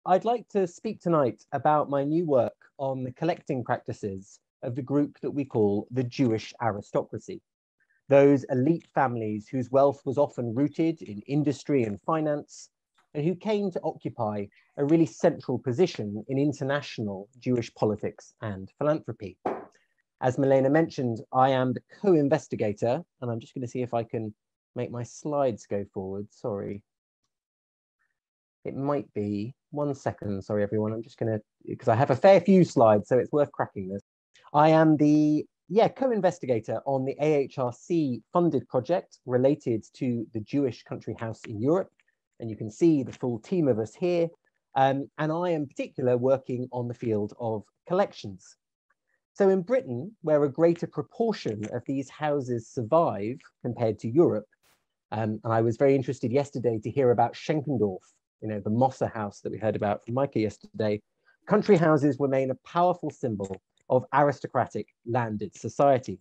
I'd like to speak tonight about my new work on the collecting practices of the group that we call the Jewish Aristocracy, those elite families whose wealth was often rooted in industry and finance, and who came to occupy a really central position in international Jewish politics and philanthropy. As Milena mentioned, I am the co-investigator, and I'm just going to see if I can make my slides go forward. Sorry. It might be 1 second. Sorry, everyone. I'm just going to, because I have a fair few slides, so it's worth cracking this. I am the co-investigator on the AHRC funded project related to the Jewish country house in Europe. And you can see the full team of us here. And I in particular working on the field of collections. So in Britain, where a greater proportion of these houses survive compared to Europe, and I was very interested yesterday to hear about Schenkendorf, the Mosse house that we heard about from Micah yesterday, country houses remain a powerful symbol of aristocratic landed society.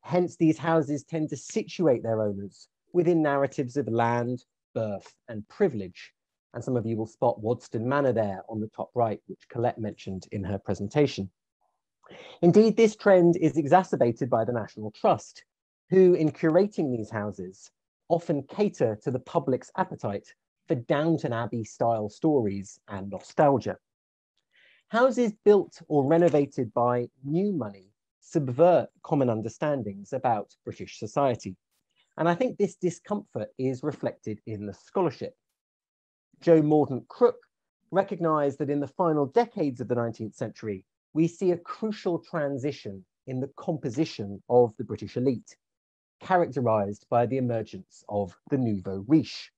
Hence, these houses tend to situate their owners within narratives of land, birth, and privilege. And some of you will spot Wadston Manor there on the top right, which Colette mentioned in her presentation. Indeed, this trend is exacerbated by the National Trust, who, in curating these houses, often cater to the public's appetite for Downton Abbey style stories and nostalgia. Houses built or renovated by new money subvert common understandings about British society. And I think this discomfort is reflected in the scholarship. Joe Mordaunt Crook recognized that in the final decades of the 19th century, we see a crucial transition in the composition of the British elite, characterized by the emergence of the nouveau riche.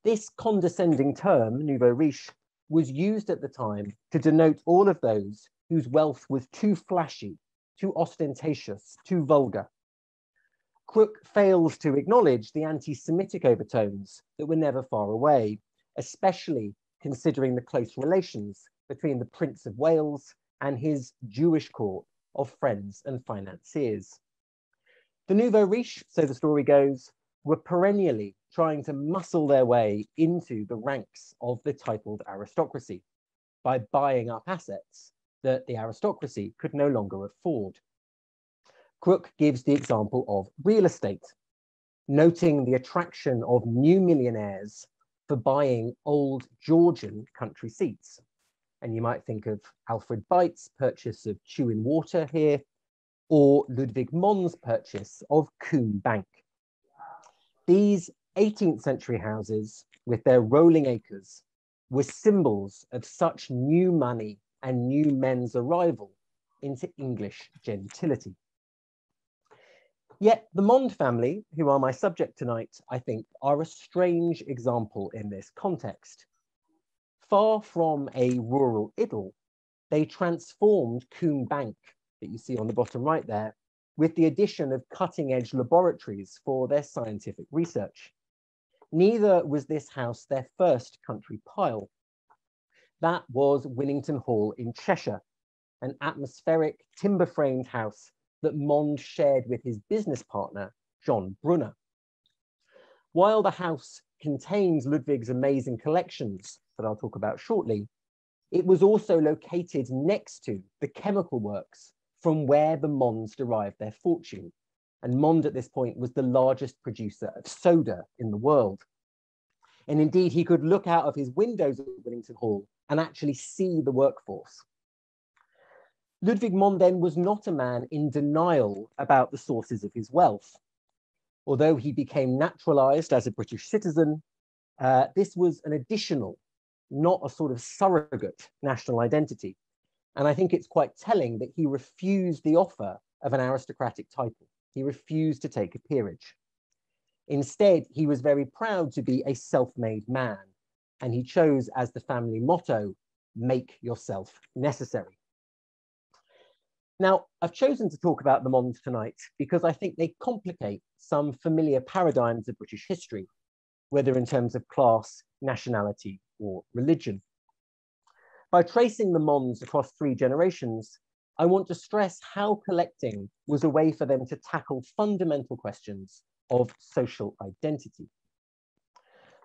This condescending term, nouveau riche, was used at the time to denote all of those whose wealth was too flashy, too ostentatious, too vulgar. Crook fails to acknowledge the anti-Semitic overtones that were never far away, especially considering the close relations between the Prince of Wales and his Jewish court of friends and financiers. The nouveau riche, so the story goes, were perennially trying to muscle their way into the ranks of the titled aristocracy by buying up assets that the aristocracy could no longer afford. Crook gives the example of real estate, noting the attraction of new millionaires for buying old Georgian country seats. And you might think of Alfred Beit's purchase of Chewin Water here, or Ludwig Mond's purchase of Coombe Bank. These 18th century houses, with their rolling acres, were symbols of such new money and new men's arrival into English gentility. Yet the Monde family, who are my subject tonight, I think, are a strange example in this context. Far from a rural idyll, they transformed Coombe Bank, that you see on the bottom right there, with the addition of cutting-edge laboratories for their scientific research. Neither was this house their first country pile. That was Willington Hall in Cheshire, an atmospheric timber-framed house that Monde shared with his business partner, John Brunner. While the house contains Ludwig's amazing collections that I'll talk about shortly, it was also located next to the chemical works from where the Monds derived their fortune. And Monde at this point was the largest producer of soda in the world. And indeed, he could look out of his windows at Willington Hall and actually see the workforce. Ludwig Monde then was not a man in denial about the sources of his wealth. Although he became naturalized as a British citizen, this was an additional, not a sort of surrogate national identity. And I think it's quite telling that he refused the offer of an aristocratic title. He refused to take a peerage. Instead, he was very proud to be a self-made man, and he chose as the family motto, "Make yourself necessary." Now, I've chosen to talk about the Monds tonight because I think they complicate some familiar paradigms of British history, whether in terms of class, nationality, or religion. By tracing the Monds across 3 generations, I want to stress how collecting was a way for them to tackle fundamental questions of social identity.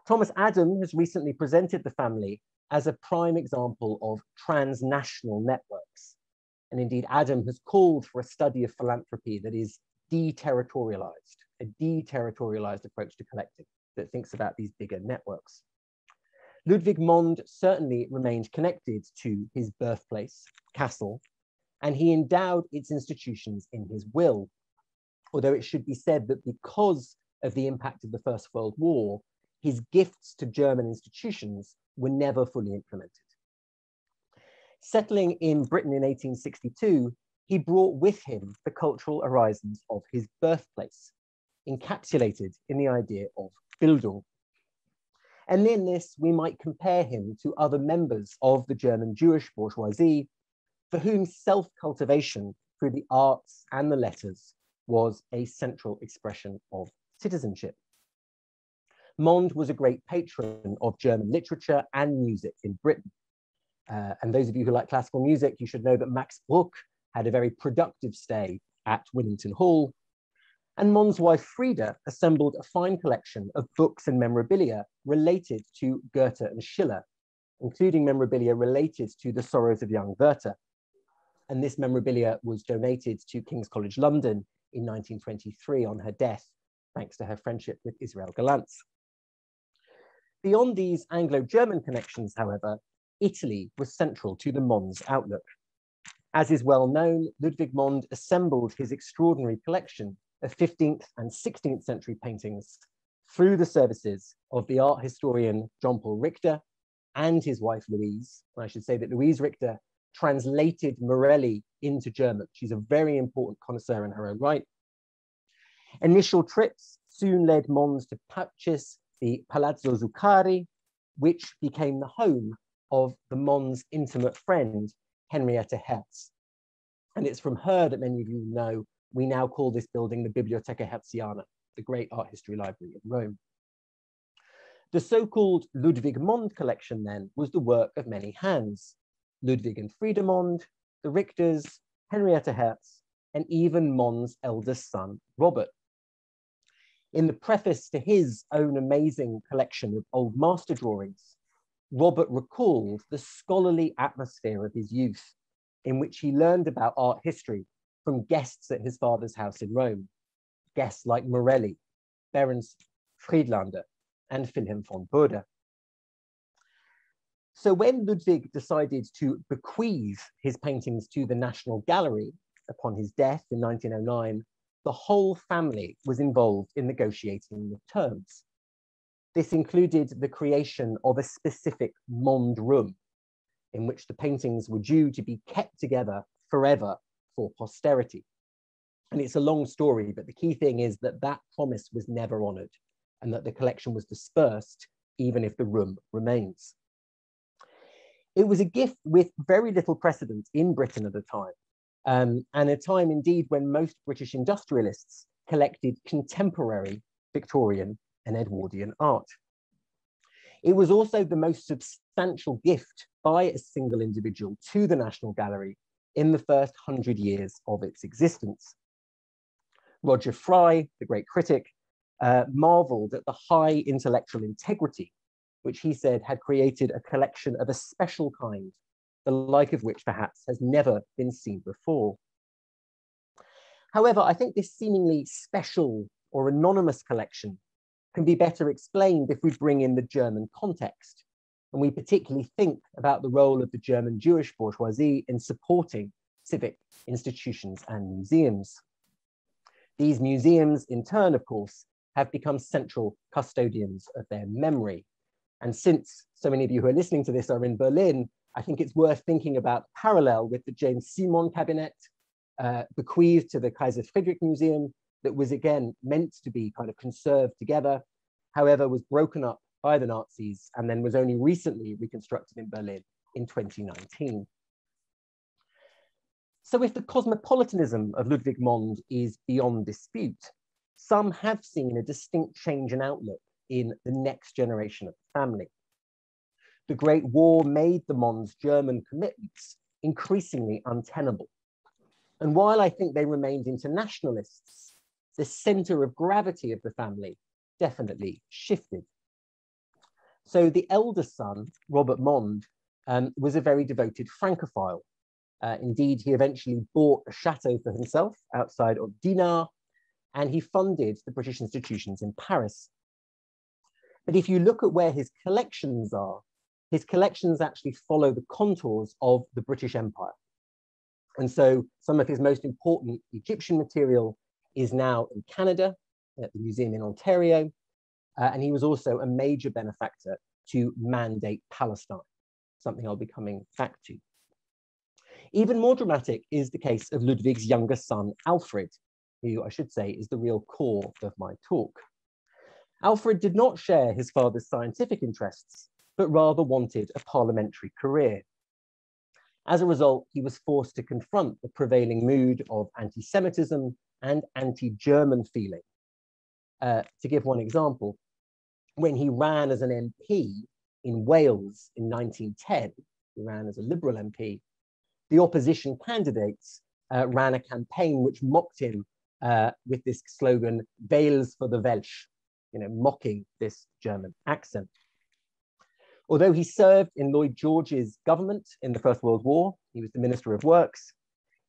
Thomas Adam has recently presented the family as a prime example of transnational networks. And indeed, Adam has called for a study of philanthropy that is deterritorialized, a deterritorialized approach to collecting that thinks about these bigger networks. Ludwig Monde certainly remained connected to his birthplace, Kassel, and he endowed its institutions in his will. Although it should be said that because of the impact of the First World War, his gifts to German institutions were never fully implemented. Settling in Britain in 1862, he brought with him the cultural horizons of his birthplace, encapsulated in the idea of Bildung. And in this, we might compare him to other members of the German Jewish bourgeoisie, for whom self-cultivation through the arts and the letters was a central expression of citizenship. Monde was a great patron of German literature and music in Britain. And those of you who like classical music, you should know that Max Bruch had a very productive stay at Willington Hall. And Mond's wife Frieda assembled a fine collection of books and memorabilia related to Goethe and Schiller, including memorabilia related to the sorrows of young Werther. And this memorabilia was donated to King's College London in 1923 on her death, thanks to her friendship with Israel Galantz. Beyond these Anglo-German connections, however, Italy was central to the Mond's outlook. As is well known, Ludwig Monde assembled his extraordinary collection of 15th and 16th century paintings through the services of the art historian John Paul Richter and his wife Louise. And I should say that Louise Richter translated Morelli into German. She's a very important connoisseur in her own right. Initial trips soon led Mons to purchase the Palazzo Zuccari, which became the home of the Mond's intimate friend, Henrietta Herz. And it's from her that many of you know, we now call this building the Bibliotheca Hertziana, the great art history library in Rome. The so-called Ludwig Monde collection then was the work of many hands. Ludwig and Frieda Monde, the Richters, Henrietta Herz, and even Mond's eldest son, Robert. In the preface to his own amazing collection of old master drawings, Robert recalled the scholarly atmosphere of his youth, in which he learned about art history from guests at his father's house in Rome, guests like Morelli, Behrens, Friedlander, and Wilhelm von Bode. So when Ludwig decided to bequeath his paintings to the National Gallery upon his death in 1909, the whole family was involved in negotiating the terms. This included the creation of a specific Monde room, in which the paintings were due to be kept together forever for posterity. And it's a long story, but the key thing is that that promise was never honored and that the collection was dispersed, even if the room remains. It was a gift with very little precedent in Britain at the time, and a time indeed when most British industrialists collected contemporary Victorian and Edwardian art. It was also the most substantial gift by a single individual to the National Gallery in the first 100 years of its existence. Roger Fry, the great critic, marveled at the high intellectual integrity, which he said had created a collection of a special kind, the like of which perhaps has never been seen before. However, I think this seemingly special or anonymous collection can be better explained if we bring in the German context, and we particularly think about the role of the German Jewish bourgeoisie in supporting civic institutions and museums. These museums, in turn, of course, have become central custodians of their memory. And since so many of you who are listening to this are in Berlin, I think it's worth thinking about parallel with the James Simon cabinet bequeathed to the Kaiser Friedrich Museum that was again meant to be kind of conserved together, however, was broken up by the Nazis and then was only recently reconstructed in Berlin in 2019. So if the cosmopolitanism of Ludwig Monde is beyond dispute, some have seen a distinct change in outlook in the next generation of the family. The Great War made the Mond's German commitments increasingly untenable. And while I think they remained internationalists, the center of gravity of the family definitely shifted. So the eldest son, Robert Monde, was a very devoted Francophile. Indeed, he eventually bought a chateau for himself outside of Dinard, and he funded the British institutions in Paris. But if you look at where his collections are, his collections actually follow the contours of the British Empire. And so some of his most important Egyptian material is now in Canada, at the museum in Ontario, and he was also a major benefactor to Mandate Palestine, something I'll be coming back to. Even more dramatic is the case of Ludwig's younger son, Alfred, who I should say is the real core of my talk. Alfred did not share his father's scientific interests, but rather wanted a parliamentary career. As a result, he was forced to confront the prevailing mood of anti-Semitism and anti-German feeling. To give one example, when he ran as an MP in Wales in 1910, he ran as a Liberal MP, the opposition candidates ran a campaign which mocked him with this slogan, Wales for the Welsh, mocking this German accent. Although he served in Lloyd George's government in the First World War, he was the Minister of Works,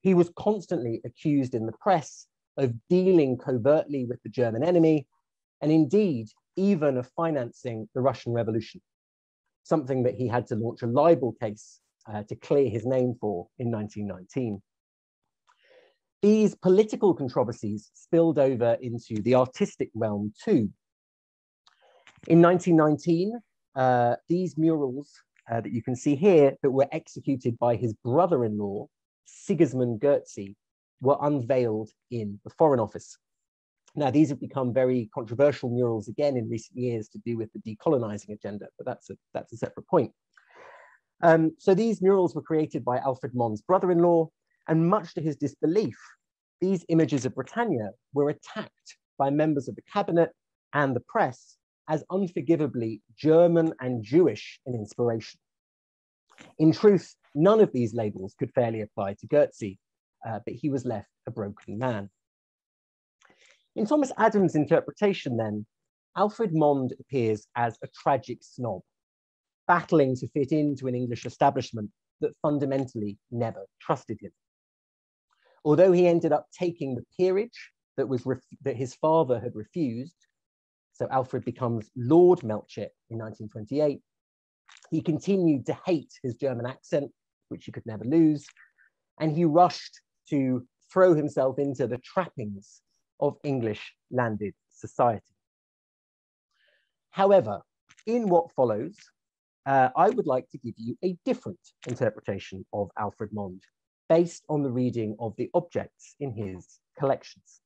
he was constantly accused in the press of dealing covertly with the German enemy, and indeed, even of financing the Russian Revolution, something that he had to launch a libel case to clear his name for in 1919. These political controversies spilled over into the artistic realm too. In 1919, these murals that you can see here that were executed by his brother-in-law, Sigismund Goetze, were unveiled in the Foreign Office. Now, these have become very controversial murals again in recent years to do with the decolonizing agenda, but that's a separate point. So these murals were created by Alfred Mond's brother-in-law, and much to his disbelief, these images of Britannia were attacked by members of the cabinet and the press as unforgivably German and Jewish in inspiration. In truth, none of these labels could fairly apply to Goetze, but he was left a broken man. In Thomas Adams' interpretation then, Alfred Monde appears as a tragic snob, battling to fit into an English establishment that fundamentally never trusted him. Although he ended up taking the peerage that his father had refused, so Alfred becomes Lord Melchett in 1928, he continued to hate his German accent, which he could never lose, and he rushed to throw himself into the trappings of English landed society. However, in what follows, I would like to give you a different interpretation of Alfred Monde, based on the reading of the objects in his collections.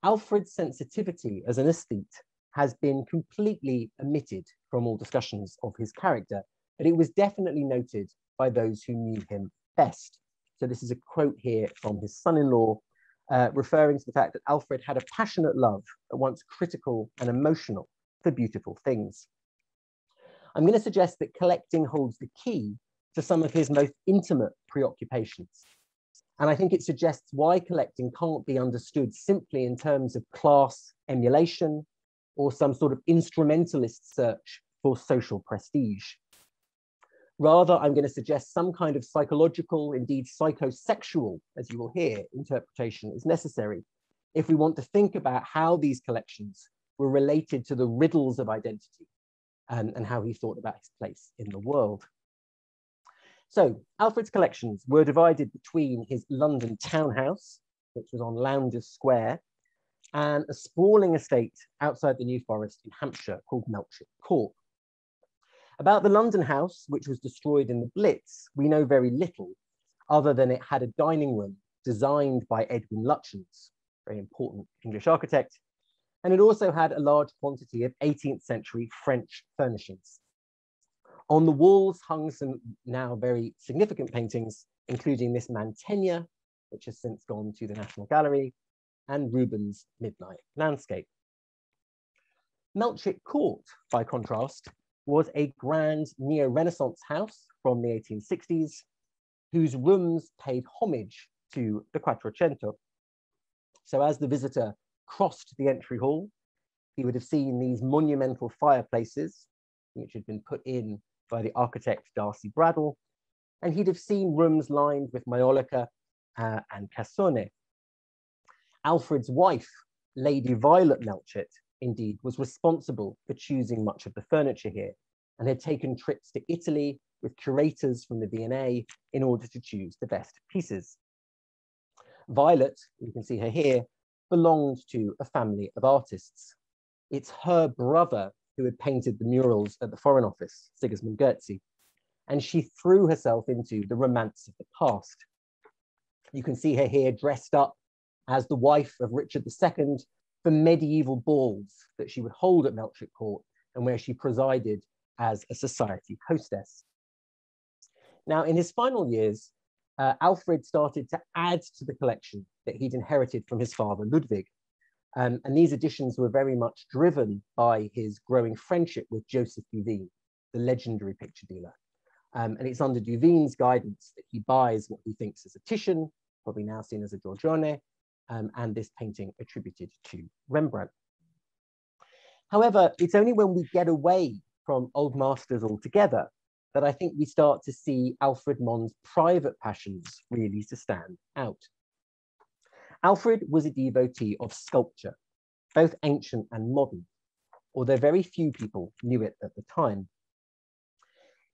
Alfred's sensitivity as an aesthete has been completely omitted from all discussions of his character, but it was definitely noted by those who knew him best. So this is a quote here from his son-in-law, referring to the fact that Alfred had a passionate love, at once critical and emotional, for beautiful things. I'm going to suggest that collecting holds the key to some of his most intimate preoccupations. And I think it suggests why collecting can't be understood simply in terms of class emulation or some sort of instrumentalist search for social prestige. Rather, I'm going to suggest some kind of psychological, indeed psychosexual, as you will hear, interpretation is necessary if we want to think about how these collections were related to the riddles of identity and how he thought about his place in the world. So Alfred's collections were divided between his London townhouse, which was on Lowndes Square, and a sprawling estate outside the New Forest in Hampshire called Melchett Court. About the London house, which was destroyed in the Blitz, we know very little, other than it had a dining room designed by Edwin Lutyens, very important English architect, and it also had a large quantity of 18th century French furnishings. On the walls hung some now very significant paintings, including this Mantegna, which has since gone to the National Gallery, and Rubens' Midnight Landscape. Melchett Court, by contrast, was a grand neo-Renaissance house from the 1860s, whose rooms paid homage to the Quattrocento. So as the visitor crossed the entry hall, he would have seen these monumental fireplaces which had been put in by the architect Darcy Bradle, and he'd have seen rooms lined with maiolica and cassone. Alfred's wife, Lady Violet Melchett, indeed, was responsible for choosing much of the furniture here and had taken trips to Italy with curators from the V&A in order to choose the best pieces. Violet, you can see her here, belonged to a family of artists. It's her brother who had painted the murals at the Foreign Office, Sigismund Goetze, and she threw herself into the romance of the past. You can see her here dressed up as the wife of Richard II for medieval balls that she would hold at Melchett Court and where she presided as a society hostess. Now, in his final years, Alfred started to add to the collection that he'd inherited from his father, Ludwig. And these additions were very much driven by his growing friendship with Joseph Duveen, the legendary picture dealer. And it's under Duveen's guidance that he buys what he thinks is a Titian, probably now seen as a Giorgione, and this painting attributed to Rembrandt. However, it's only when we get away from old masters altogether that I think we start to see Alfred Mond's private passions really to stand out. Alfred was a devotee of sculpture, both ancient and modern, although very few people knew it at the time.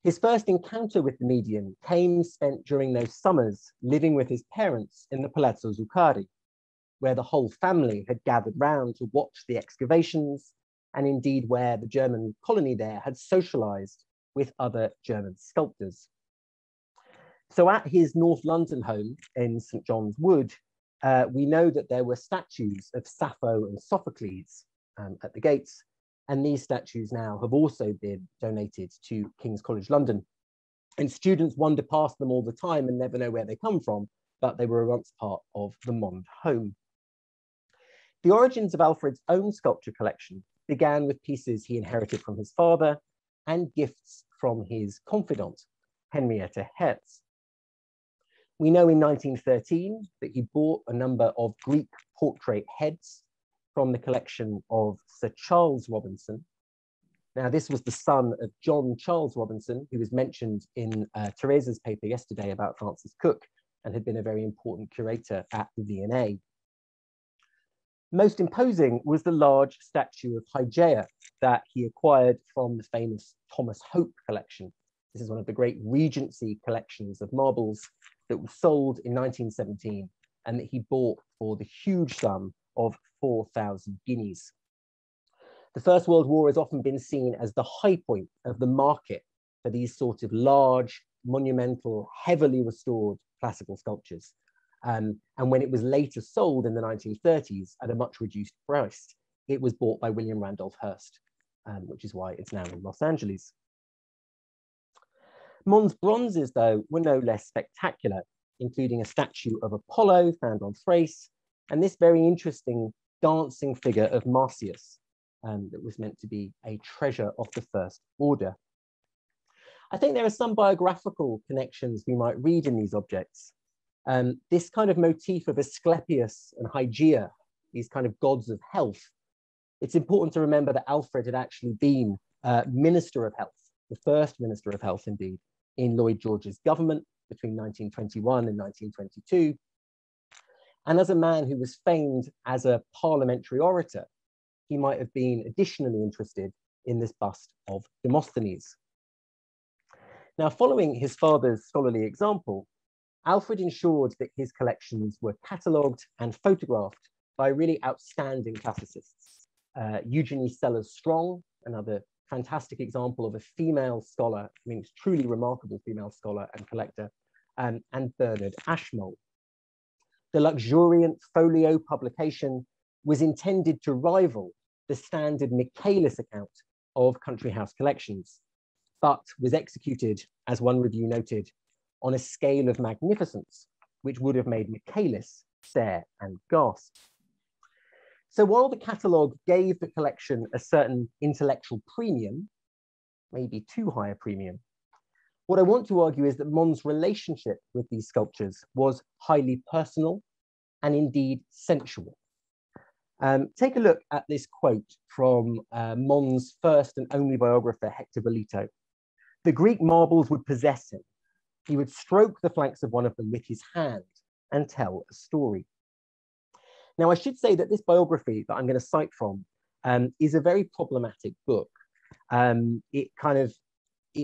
His first encounter with the medium came spent during those summers living with his parents in the Palazzo Zuccari, where the whole family had gathered round to watch the excavations, and indeed where the German colony there had socialized with other German sculptors. So at his North London home in St. John's Wood, we know that there were statues of Sappho and Sophocles at the gates, and these statues now have also been donated to King's College London. And students wander past them all the time and never know where they come from, but they were once part of the Monde home. The origins of Alfred's own sculpture collection began with pieces he inherited from his father and gifts from his confidant, Henrietta Hertz. We know in 1913 that he bought a number of Greek portrait heads from the collection of Sir Charles Robinson. Now, this was the son of John Charles Robinson, who was mentioned in Teresa's paper yesterday about Francis Cook and had been a very important curator at the V&A. Most imposing was the large statue of Hygeia that he acquired from the famous Thomas Hope collection. This is one of the great Regency collections of marbles that was sold in 1917 and that he bought for the huge sum of 4,000 guineas. The First World War has often been seen as the high point of the market for these sort of large, monumental, heavily restored classical sculptures. And when it was later sold in the 1930s at a much reduced price, it was bought by William Randolph Hearst, which is why it's now in Los Angeles. Mond's bronzes, though, were no less spectacular, including a statue of Apollo found on Thrace, and this very interesting dancing figure of Marsyas that was meant to be a treasure of the First Order. I think there are some biographical connections we might read in these objects. This kind of motif of Asclepius and Hygeia, these kind of gods of health, it's important to remember that Alfred had actually been Minister of Health, the first Minister of Health indeed, in Lloyd George's government between 1921 and 1922. And as a man who was famed as a parliamentary orator, he might have been additionally interested in this bust of Demosthenes. Now, following his father's scholarly example, Alfred ensured that his collections were catalogued and photographed by really outstanding classicists. Eugenie Sellers-Strong, another fantastic example of a female scholar, I mean, it's truly remarkable female scholar and collector, and Bernard Ashmole. The luxuriant folio publication was intended to rival the standard Michaelis account of country house collections, but was executed, as one review noted, on a scale of magnificence, which would have made Michaelis stare and gasp. So while the catalogue gave the collection a certain intellectual premium, maybe too high a premium, what I want to argue is that Mond's relationship with these sculptures was highly personal and indeed sensual. Take a look at this quote from Mond's first and only biographer, Hector Bolito. The Greek marbles would possess him. He would stroke the flanks of one of them with his hand and tell a story. Now, I should say that this biography that I'm going to cite from is a very problematic book. It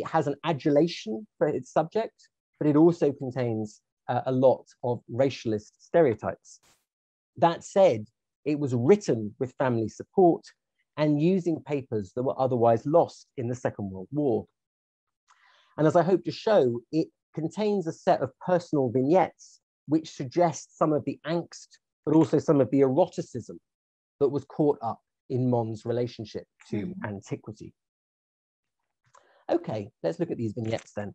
has an adulation for its subject, but it also contains a lot of racialist stereotypes. That said, it was written with family support and using papers that were otherwise lost in the Second World War. And as I hope to show, it contains a set of personal vignettes which suggest some of the angst, but also some of the eroticism that was caught up in Mond's relationship to antiquity. Okay, let's look at these vignettes then.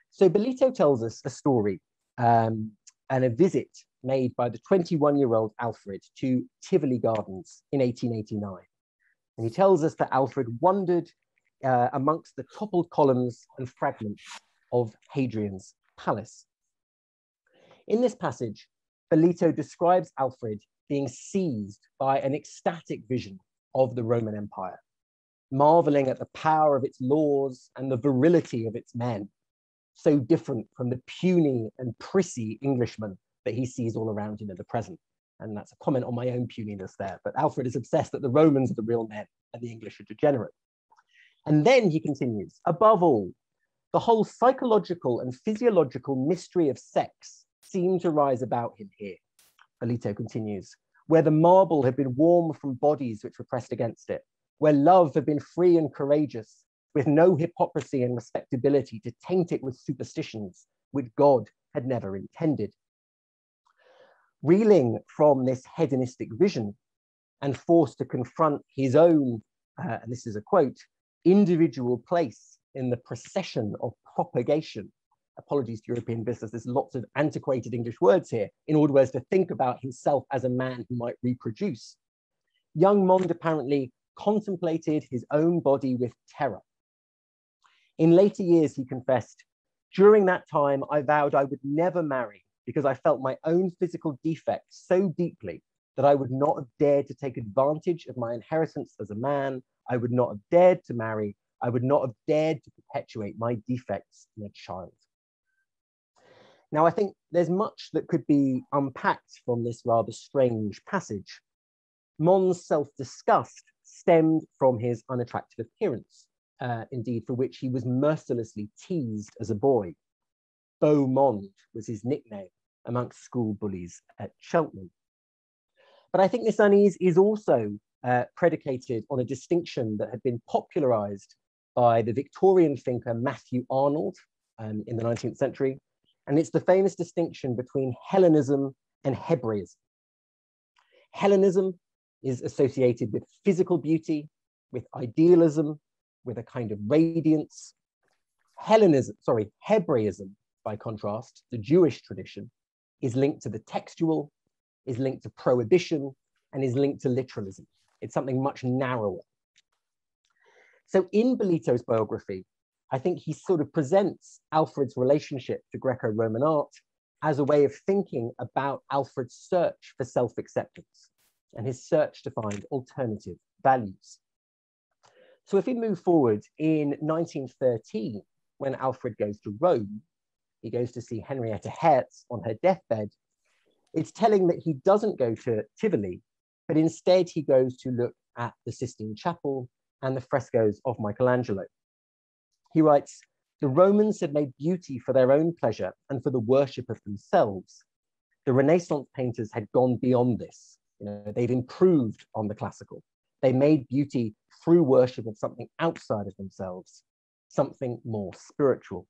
So Bolito tells us a story and a visit made by the 21-year-old Alfred to Tivoli Gardens in 1889. And he tells us that Alfred wandered amongst the toppled columns and fragments of Hadrian's palace. In this passage, Bolito describes Alfred being seized by an ecstatic vision of the Roman Empire, marveling at the power of its laws and the virility of its men, so different from the puny and prissy Englishmen that he sees all around him in the present. And that's a comment on my own puniness there, but Alfred is obsessed that the Romans are the real men and the English are degenerate. And then he continues, above all, the whole psychological and physiological mystery of sex seemed to rise about him here. Bolito continues, where the marble had been warm from bodies which were pressed against it, where love had been free and courageous, with no hypocrisy and respectability to taint it with superstitions which God had never intended. Reeling from this hedonistic vision and forced to confront his own, and this is a quote, individual place in the procession of propagation. Apologies to European business, there's lots of antiquated English words here, in order as to think about himself as a man who might reproduce. Young Monde apparently contemplated his own body with terror. In later years, he confessed, during that time, I vowed I would never marry because I felt my own physical defects so deeply that I would not have dared to take advantage of my inheritance as a man. I would not have dared to marry. I would not have dared to perpetuate my defects in a child. Now, I think there's much that could be unpacked from this rather strange passage. Mond's self-disgust stemmed from his unattractive appearance, indeed, for which he was mercilessly teased as a boy. Beau Monde was his nickname amongst school bullies at Cheltenham. But I think this unease is also predicated on a distinction that had been popularized by the Victorian thinker Matthew Arnold in the 19th century. And it's the famous distinction between Hellenism and Hebraism. Hellenism is associated with physical beauty, with idealism, with a kind of radiance. Hebraism, by contrast, the Jewish tradition, is linked to the textual, is linked to prohibition, and is linked to literalism. It's something much narrower. So in Bolito's biography, I think he sort of presents Alfred's relationship to Greco-Roman art as a way of thinking about Alfred's search for self-acceptance and his search to find alternative values. So if we move forward in 1913, when Alfred goes to Rome, he goes to see Henrietta Hertz on her deathbed. It's telling that he doesn't go to Tivoli, but instead he goes to look at the Sistine Chapel and the frescoes of Michelangelo. He writes, the Romans had made beauty for their own pleasure and for the worship of themselves. The Renaissance painters had gone beyond this. They'd improved on the classical. They made beauty through worship of something outside of themselves, something more spiritual.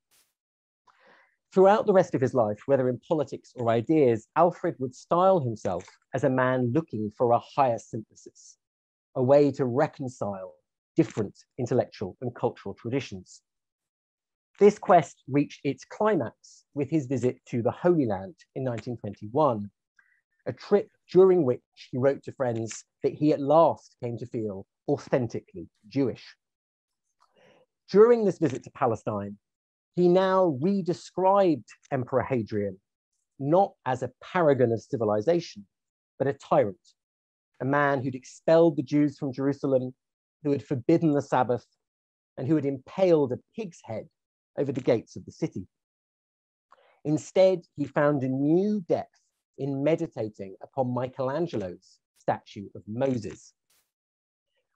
Throughout the rest of his life, whether in politics or ideas, Alfred would style himself as a man looking for a higher synthesis, a way to reconcile different intellectual and cultural traditions. This quest reached its climax with his visit to the Holy Land in 1921, a trip during which he wrote to friends that he at last came to feel authentically Jewish. During this visit to Palestine, he now redescribed Emperor Hadrian not as a paragon of civilization, but a tyrant a man who'd expelled the Jews from Jerusalem, who had forbidden the Sabbath, and who had impaled a pig's head over the gates of the city. Instead, he found a new depth in meditating upon Michelangelo's statue of Moses.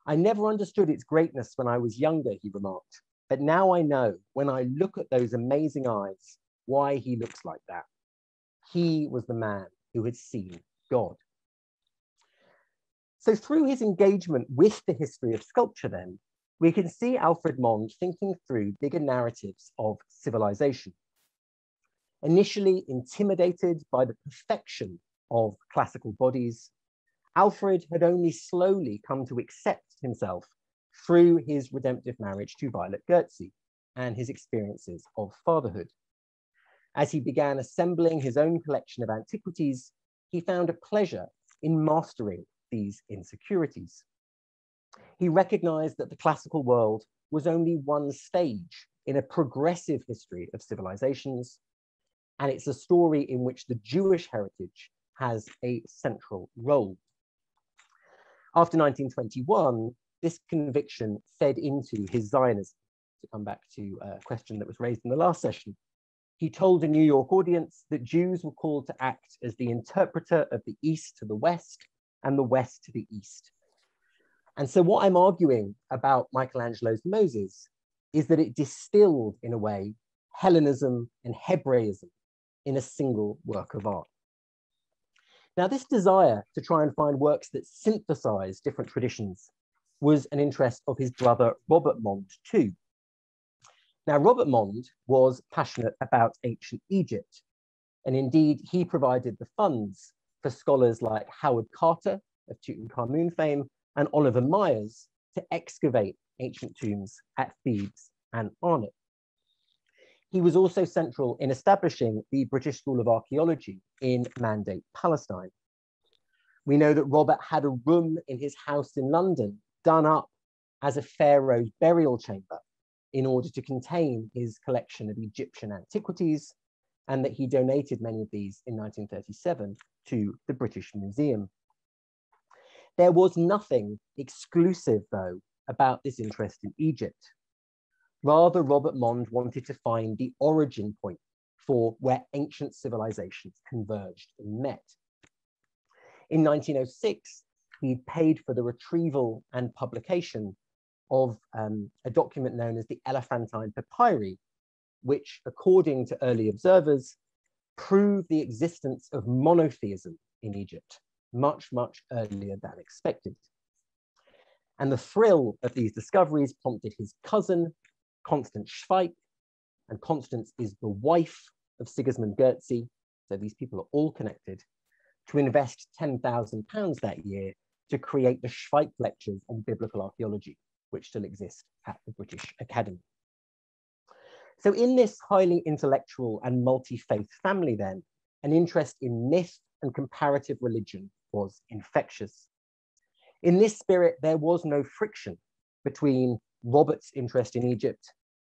I never understood its greatness when I was younger, he remarked, but now I know, when I look at those amazing eyes, why he looks like that. He was the man who had seen God. So through his engagement with the history of sculpture then, we can see Alfred Monde thinking through bigger narratives of civilization. Initially intimidated by the perfection of classical bodies, Alfred had only slowly come to accept himself through his redemptive marriage to Violet Goetze and his experiences of fatherhood. As he began assembling his own collection of antiquities, he found a pleasure in mastering these insecurities. He recognized that the classical world was only one stage in a progressive history of civilizations, and it's a story in which the Jewish heritage has a central role. After 1921, this conviction fed into his Zionism. To come back to a question that was raised in the last session, he told a New York audience that Jews were called to act as the interpreter of the East to the West and the West to the East. And so what I'm arguing about Michelangelo's Moses is that it distilled, in a way, Hellenism and Hebraism in a single work of art. Now, this desire to try and find works that synthesize different traditions was an interest of his brother, Robert Monde, too. Now, Robert Monde was passionate about ancient Egypt, and indeed, he provided the funds for scholars like Howard Carter of Tutankhamun fame and Oliver Myers to excavate ancient tombs at Thebes and Arnot. He was also central in establishing the British School of Archaeology in Mandate, Palestine. We know that Robert had a room in his house in London done up as a pharaoh's burial chamber in order to contain his collection of Egyptian antiquities, and that he donated many of these in 1937 to the British Museum. There was nothing exclusive, though, about this interest in Egypt. Rather, Robert Monde wanted to find the origin point for where ancient civilizations converged and met. In 1906, he paid for the retrieval and publication of a document known as the Elephantine Papyri, which, according to early observers, proved the existence of monotheism in Egypt much, much earlier than expected. And the thrill of these discoveries prompted his cousin, Constance Schweik, and Constance is the wife of Sigismund Goetze, so these people are all connected, to invest £10,000 that year to create the Schweik Lectures on Biblical Archaeology, which still exist at the British Academy. So in this highly intellectual and multi-faith family then, an interest in myth and comparative religion was infectious. In this spirit, there was no friction between Robert's interest in Egypt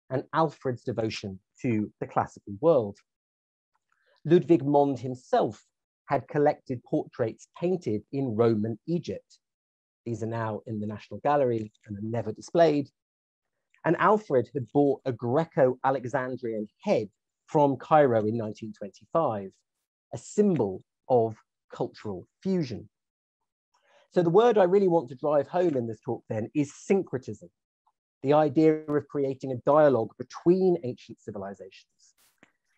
and Alfred's devotion to the classical world. Ludwig Monde himself had collected portraits painted in Roman Egypt. These are now in the National Gallery and are never displayed. And Alfred had bought a Greco-Alexandrian head from Cairo in 1925, a symbol of cultural fusion. So the word I really want to drive home in this talk then is syncretism, the idea of creating a dialogue between ancient civilizations.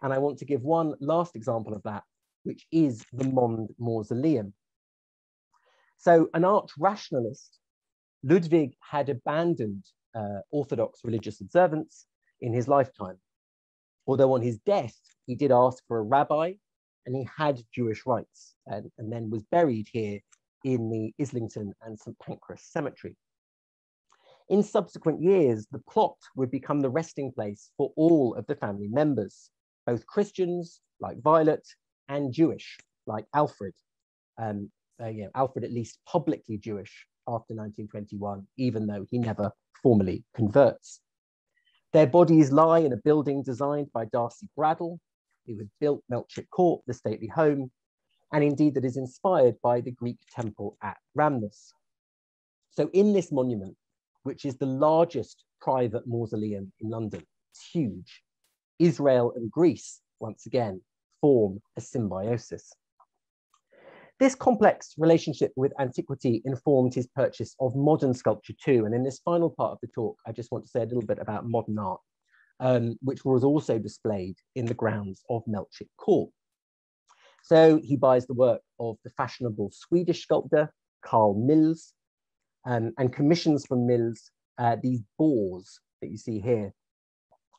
And I want to give one last example of that, which is the Mond Mausoleum. So an arch rationalist, Ludwig had abandoned Orthodox religious observance in his lifetime. Although on his death, he did ask for a rabbi and he had Jewish rites and then was buried here in the Islington and St. Pancras Cemetery. In subsequent years, the plot would become the resting place for all of the family members, both Christians like Violet and Jewish like Alfred. Alfred at least publicly Jewish after 1921, even though he never formally converts. Their bodies lie in a building designed by Darcy Bradle, who had built Melchett Court, the stately home, and indeed that is inspired by the Greek temple at Rhamnus. So in this monument, which is the largest private mausoleum in London, it's huge, Israel and Greece, once again, form a symbiosis. This complex relationship with antiquity informed his purchase of modern sculpture too. And in this final part of the talk, I just want to say a little bit about modern art, which was also displayed in the grounds of Melchett Court. So he buys the work of the fashionable Swedish sculptor, Carl Mills, and commissions from Mills these boars that you see here.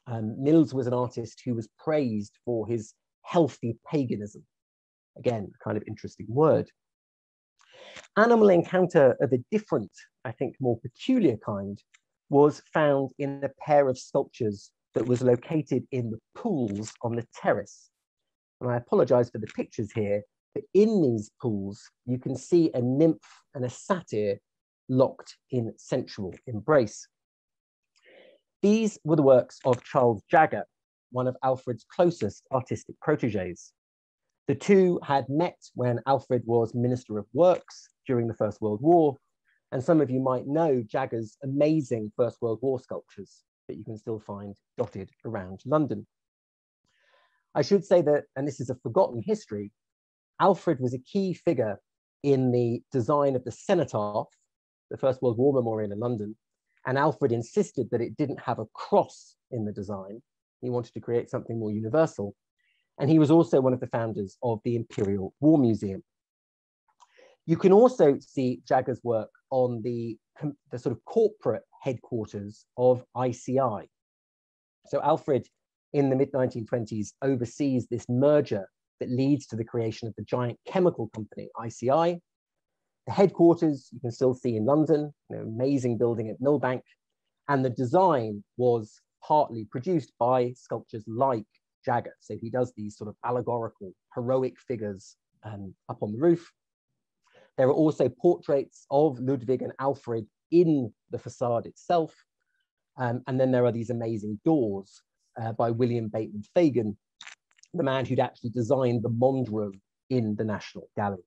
Mills was an artist who was praised for his healthy paganism. Again, a kind of interesting word. Animal encounter of a different, I think, more peculiar kind was found in a pair of sculptures that was located in the pools on the terrace. And I apologize for the pictures here, but in these pools, you can see a nymph and a satyr locked in sensual embrace. These were the works of Charles Jagger, one of Alfred's closest artistic protégés. The two had met when Alfred was Minister of Works during the First World War, and some of you might know Jagger's amazing First World War sculptures that you can still find dotted around London. I should say that, and this is a forgotten history, Alfred was a key figure in the design of the cenotaph, the First World War memorial in London, and Alfred insisted that it didn't have a cross in the design. He wanted to create something more universal. And he was also one of the founders of the Imperial War Museum. You can also see Jagger's work on the sort of corporate headquarters of ICI. So Alfred, in the mid-1920s, oversees this merger that leads to the creation of the giant chemical company, ICI. The headquarters you can still see in London, an amazing building at Millbank, and the design was partly produced by sculptures like Jagger. So he does these sort of allegorical, heroic figures up on the roof. There are also portraits of Ludwig and Alfred in the facade itself. And then there are these amazing doors by William Bateman Fagan, the man who'd actually designed the Monde room in the National Gallery.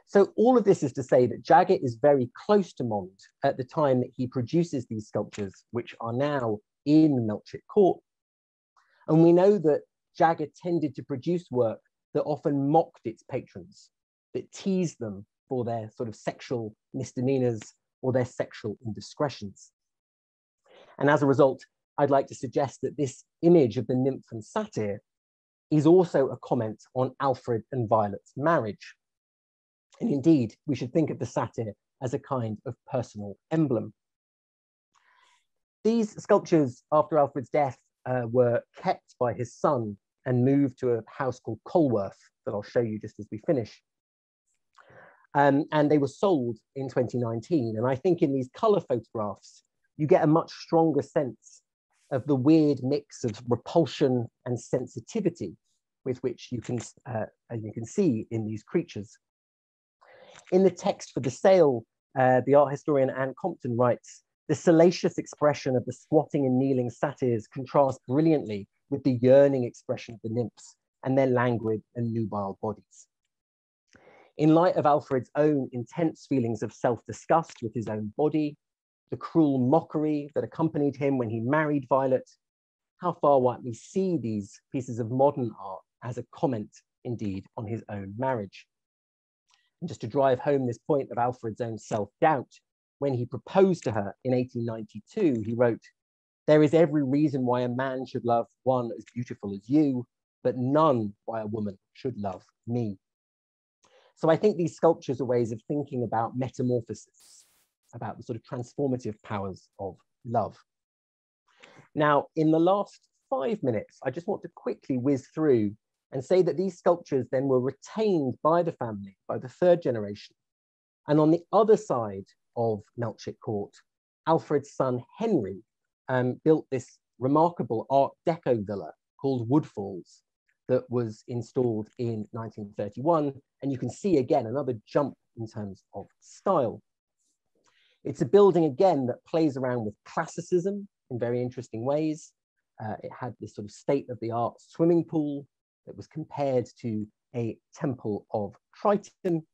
So all of this is to say that Jagger is very close to Monde at the time that he produces these sculptures, which are now in Melchett Court. And we know that Jagger tended to produce work that often mocked its patrons, that teased them for their sort of sexual misdemeanors or their sexual indiscretions. And as a result, I'd like to suggest that this image of the nymph and satyr is also a comment on Alfred and Violet's marriage. And indeed, we should think of the satyr as a kind of personal emblem. These sculptures, after Alfred's death, were kept by his son and moved to a house called Colworth that I'll show you just as we finish. And they were sold in 2019. And I think in these color photographs, you get a much stronger sense of the weird mix of repulsion and sensitivity with which you can see in these creatures. In the text for the sale, the art historian Anne Compton writes, "The salacious expression of the squatting and kneeling satyrs contrasts brilliantly with the yearning expression of the nymphs and their languid and nubile bodies." In light of Alfred's own intense feelings of self-disgust with his own body, the cruel mockery that accompanied him when he married Violet, how far might we see these pieces of modern art as a comment, indeed, on his own marriage? And just to drive home this point of Alfred's own self-doubt, when he proposed to her in 1892, he wrote, "There is every reason why a man should love one as beautiful as you, but none why a woman should love me." So I think these sculptures are ways of thinking about metamorphosis, about the sort of transformative powers of love. Now, in the last 5 minutes, I just want to quickly whiz through and say that these sculptures then were retained by the family, by the third generation. And on the other side of Melchett Court, Alfred's son Henry built this remarkable Art Deco villa called Woodfalls that was installed in 1931. And you can see again another jump in terms of style. It's a building again that plays around with classicism in very interesting ways. It had this sort of state-of-the-art swimming pool that was compared to a temple of Triton.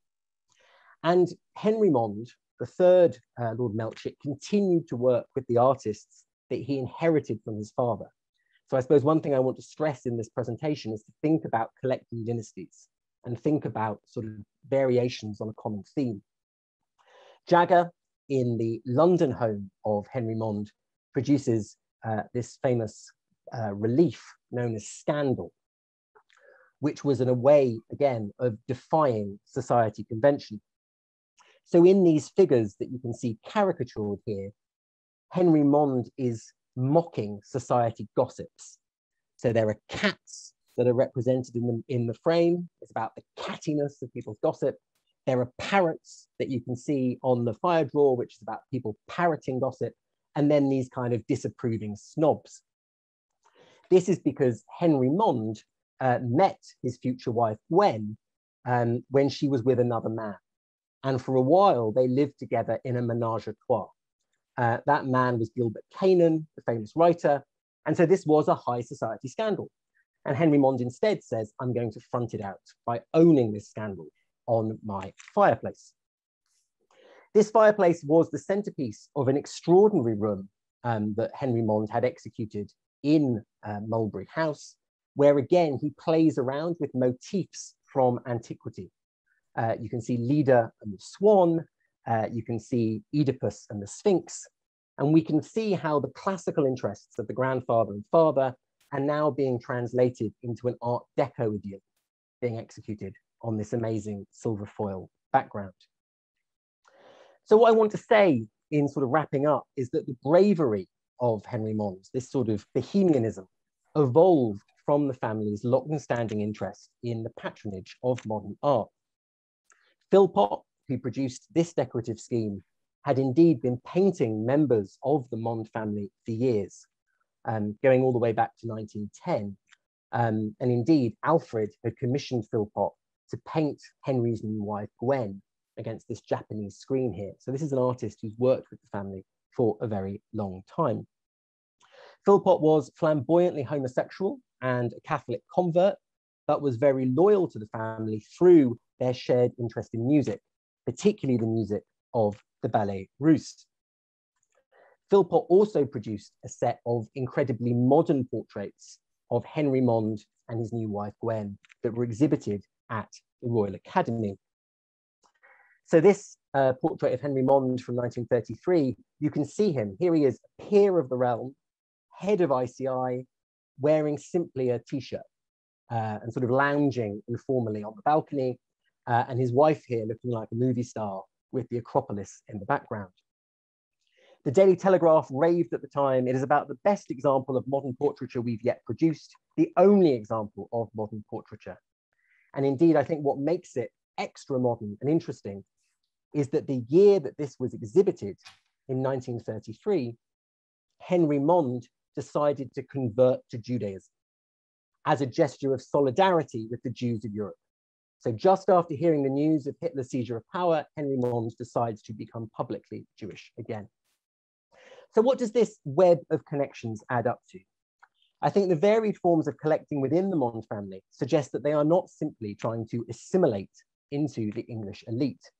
And Henry Monde, the third Lord Melchett, continued to work with the artists that he inherited from his father. So I suppose one thing I want to stress in this presentation is to think about collecting dynasties and think about sort of variations on a common theme. Jagger, in the London home of Henry Monde, produces this famous relief known as Scandal, which was in a way, again, of defying society convention. So in these figures that you can see caricatured here, Henry Monde is mocking society gossips. So there are cats that are represented in the frame. It's about the cattiness of people's gossip. There are parrots that you can see on the fire drawer, which is about people parroting gossip, and then these kind of disapproving snobs. This is because Henry Monde met his future wife, Gwen, when she was with another man. And for a while, they lived together in a menage a trois. That man was Gilbert Cannan, the famous writer. And so this was a high society scandal. And Henry Monde instead says, I'm going to front it out by owning this scandal on my fireplace. This fireplace was the centerpiece of an extraordinary room that Henry Monde had executed in Mulberry House, where again, he plays around with motifs from antiquity. You can see Leda and the Swan, you can see Oedipus and the Sphinx, and we can see how the classical interests of the grandfather and father are now being translated into an Art Deco idiom being executed on this amazing silver foil background. So what I want to say in sort of wrapping up is that the bravery of Henry Monde, this sort of bohemianism, evolved from the family's long-standing interest in the patronage of modern art. Philpott, who produced this decorative scheme, had indeed been painting members of the Monde family for years, going all the way back to 1910. And indeed, Alfred had commissioned Philpott to paint Henry's new wife, Gwen, against this Japanese screen here. So this is an artist who's worked with the family for a very long time. Philpott was flamboyantly homosexual and a Catholic convert, but was very loyal to the family through their shared interest in music, particularly the music of the Ballet Russe. Philpott also produced a set of incredibly modern portraits of Henry Monde and his new wife Gwen that were exhibited at the Royal Academy. So this portrait of Henry Monde from 1933, you can see him. Here he is, a peer of the realm, head of ICI, wearing simply a t-shirt and sort of lounging informally on the balcony, and his wife here looking like a movie star with the Acropolis in the background. The Daily Telegraph raved at the time, it is about the best example of modern portraiture we've yet produced, the only example of modern portraiture. And indeed, I think what makes it extra modern and interesting is that the year that this was exhibited in 1933, Henry Monde decided to convert to Judaism as a gesture of solidarity with the Jews of Europe. So just after hearing the news of Hitler's seizure of power, Henry Monde decides to become publicly Jewish again. So what does this web of connections add up to? I think the varied forms of collecting within the Monde family suggest that they are not simply trying to assimilate into the English elite.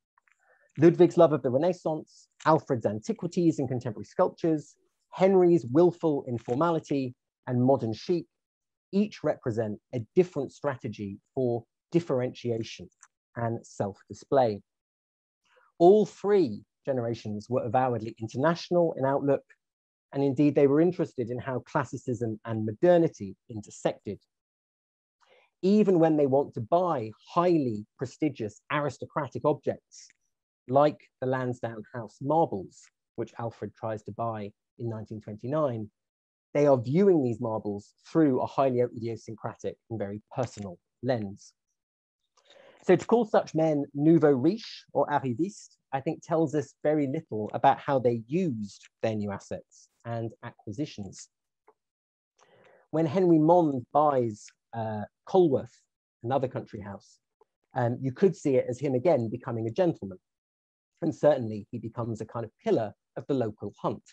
Ludwig's love of the Renaissance, Alfred's antiquities and contemporary sculptures, Henry's willful informality, and modern chic each represent a different strategy for differentiation and self-display. All three generations were avowedly international in outlook, and indeed they were interested in how classicism and modernity intersected. Even when they want to buy highly prestigious aristocratic objects, like the Lansdowne House marbles, which Alfred tries to buy in 1929, they are viewing these marbles through a highly idiosyncratic and very personal lens. So to call such men nouveau riche or arrivistes, I think tells us very little about how they used their new assets and acquisitions. When Henry Monde buys Colworth, another country house, you could see it as him again becoming a gentleman. And certainly he becomes a kind of pillar of the local hunt.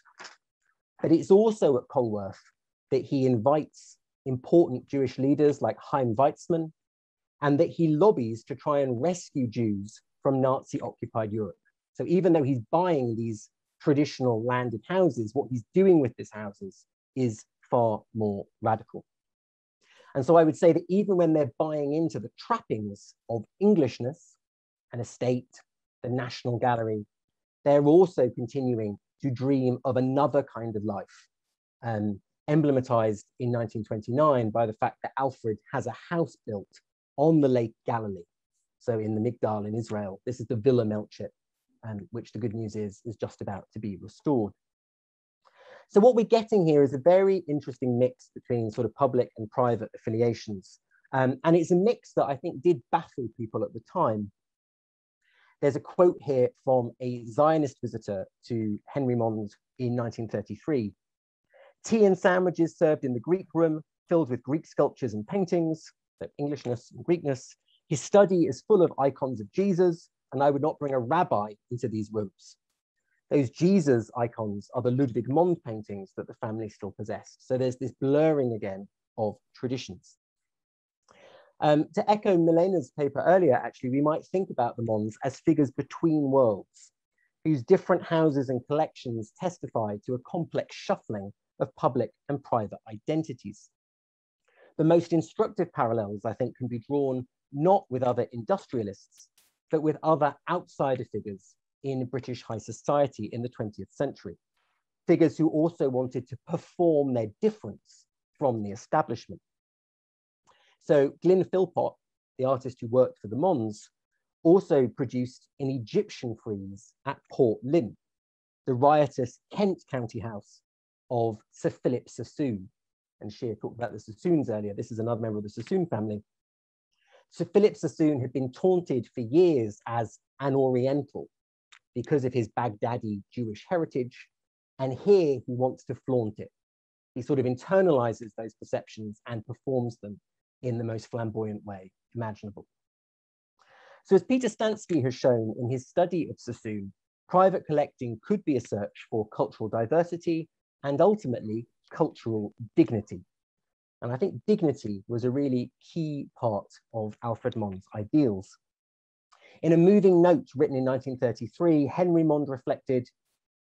But it's also at Colworth that he invites important Jewish leaders like Chaim Weizmann, and that he lobbies to try and rescue Jews from Nazi-occupied Europe. So even though he's buying these traditional landed houses, what he's doing with these houses is far more radical. And so I would say that even when they're buying into the trappings of Englishness, an estate, the National Gallery, they're also continuing to dream of another kind of life, emblematized in 1929 by the fact that Alfred has a house built on the Lake Galilee. So in the Migdal in Israel, this is the Villa Melchett, which the good news is just about to be restored. So what we're getting here is a very interesting mix between sort of public and private affiliations. And it's a mix that I think did baffle people at the time. There's a quote here from a Zionist visitor to Henry Monde in 1933. Tea and sandwiches served in the Greek room, filled with Greek sculptures and paintings, so Englishness and Greekness. His study is full of icons of Jesus, and I would not bring a rabbi into these rooms. Those Jesus icons are the Ludwig Monde paintings that the family still possessed. So there's this blurring again of traditions. To echo Milena's paper earlier, actually, we might think about the Monds as figures between worlds, whose different houses and collections testify to a complex shuffling of public and private identities. The most instructive parallels, I think, can be drawn not with other industrialists, but with other outsider figures in British high society in the 20th century, figures who also wanted to perform their difference from the establishment. So Glyn Philpott, the artist who worked for the Monds, also produced an Egyptian frieze at Port Lynn, the riotous Kent county house of Sir Philip Sassoon. And Shear talked about the Sassoons earlier. This is another member of the Sassoon family. Sir Philip Sassoon had been taunted for years as an Oriental because of his Baghdadi Jewish heritage. And here he wants to flaunt it. He sort of internalizes those perceptions and performs them in the most flamboyant way imaginable. So as Peter Stansky has shown in his study of Sassoon, private collecting could be a search for cultural diversity and ultimately cultural dignity. And I think dignity was a really key part of Alfred Mond's ideals. In a moving note written in 1933, Henry Monde reflected,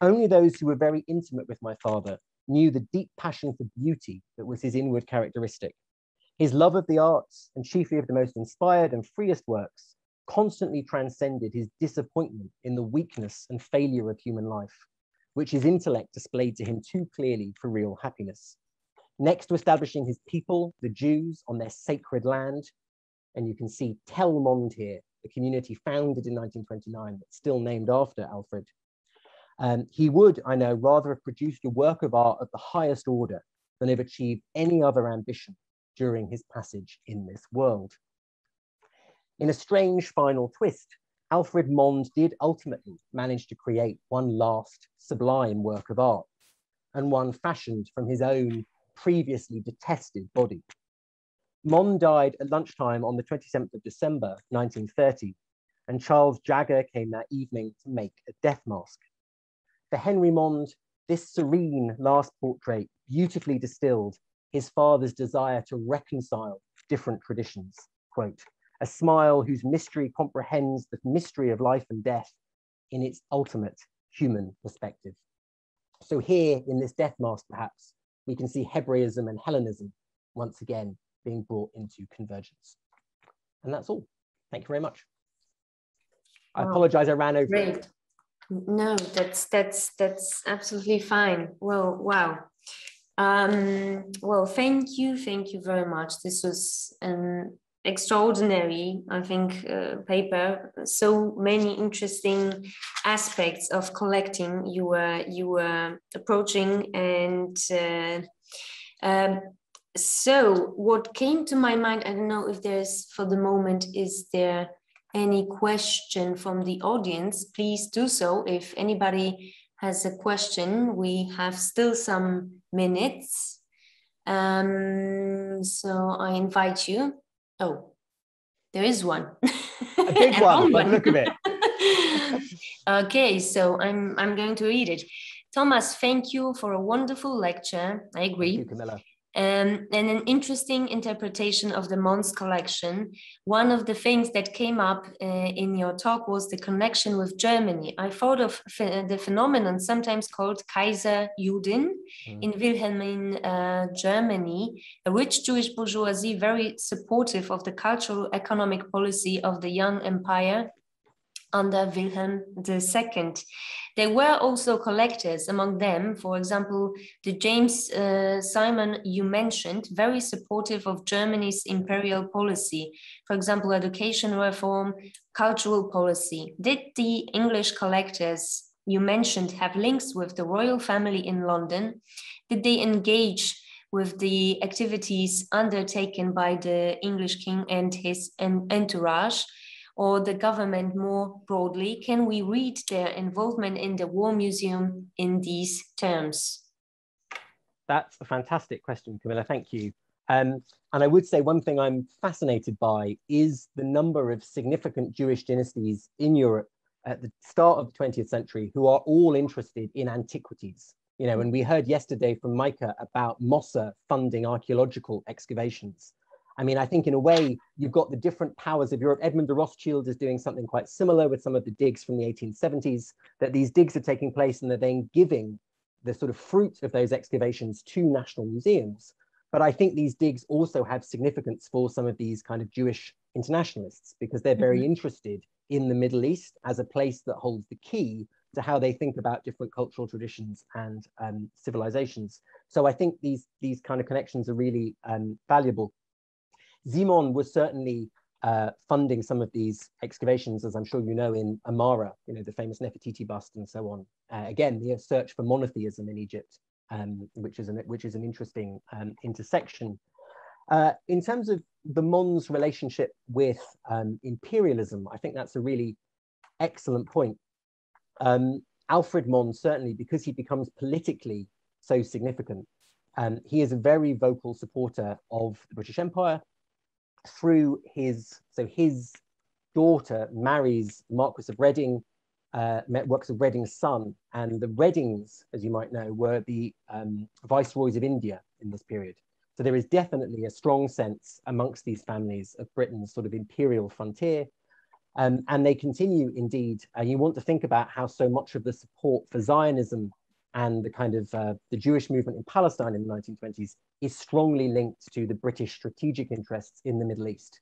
"Only those who were very intimate with my father knew the deep passion for beauty that was his inward characteristic. His love of the arts, and chiefly of the most inspired and freest works, constantly transcended his disappointment in the weakness and failure of human life, which his intellect displayed to him too clearly for real happiness. Next to establishing his people, the Jews, on their sacred land," and you can see Tel Monde here, the community founded in 1929, but still named after Alfred. He would, I know, rather have produced a work of art of the highest order than have achieved any other ambition during his passage in this world. In a strange final twist, Alfred Monde did ultimately manage to create one last sublime work of art, and one fashioned from his own previously detested body. Monde died at lunchtime on the 27th of December, 1930, and Charles Jagger came that evening to make a death mask. For Henry Monde, this serene last portrait beautifully distilled his father's desire to reconcile different traditions. Quote, "A smile whose mystery comprehends the mystery of life and death in its ultimate human perspective." So here in this death mask, perhaps, we can see Hebraism and Hellenism once again being brought into convergence. And that's all. Thank you very much. I apologize, I ran over. Great. No, that's absolutely fine. Well, wow. Well, thank you very much. This was an extraordinary, I think, paper. So many interesting aspects of collecting you were approaching, and so what came to my mind, I don't know if there's, for the moment, is there any question from the audience? Please do so. If anybody has a question, we have still some minutes. So I invite you. Oh, there is one. A big one, by the look of it. Okay, so I'm going to read it. Thomas, thank you for a wonderful lecture. I agree. Thank you, Camilla. And an interesting interpretation of the Monds collection. One of the things that came up in your talk was the connection with Germany. I thought of the phenomenon sometimes called Kaiser Juden in Wilhelmine Germany, a rich Jewish bourgeoisie, very supportive of the cultural economic policy of the young empire under Wilhelm II. There were also collectors among them, for example, the James Simon you mentioned, very supportive of Germany's imperial policy, for example, education reform, cultural policy. Did the English collectors you mentioned have links with the royal family in London? Did they engage with the activities undertaken by the English king and his entourage, or the government more broadly? Can we read their involvement in the War Museum in these terms? That's a fantastic question, Camilla, thank you. And I would say one thing I'm fascinated by is the number of significant Jewish dynasties in Europe at the start of the 20th century who are all interested in antiquities. You know, and we heard yesterday from Micah about Mossa funding archaeological excavations. I mean, I think in a way, you've got the different powers of Europe. Edmund de Rothschild is doing something quite similar with some of the digs from the 1870s, that these digs are taking place and they're then giving the sort of fruit of those excavations to national museums. But I think these digs also have significance for some of these kind of Jewish internationalists, because they're very interested in the Middle East as a place that holds the key to how they think about different cultural traditions and civilizations. So I think these kind of connections are really valuable. Simon was certainly funding some of these excavations, as I'm sure you know, in Amara, you know, the famous Nefertiti bust and so on. Again, the search for monotheism in Egypt, which is an interesting intersection. In terms of the Mond's relationship with imperialism, I think that's a really excellent point. Alfred Mond, certainly, because he becomes politically so significant, he is a very vocal supporter of the British Empire. Through his daughter marries Marquis of Reading, Marquis of Reading's son, and the Readings, as you might know, were the viceroys of India in this period. So there is definitely a strong sense amongst these families of Britain's sort of imperial frontier. And they continue indeed, you want to think about how so much of the support for Zionism and the kind of the Jewish movement in Palestine in the 1920s is strongly linked to the British strategic interests in the Middle East.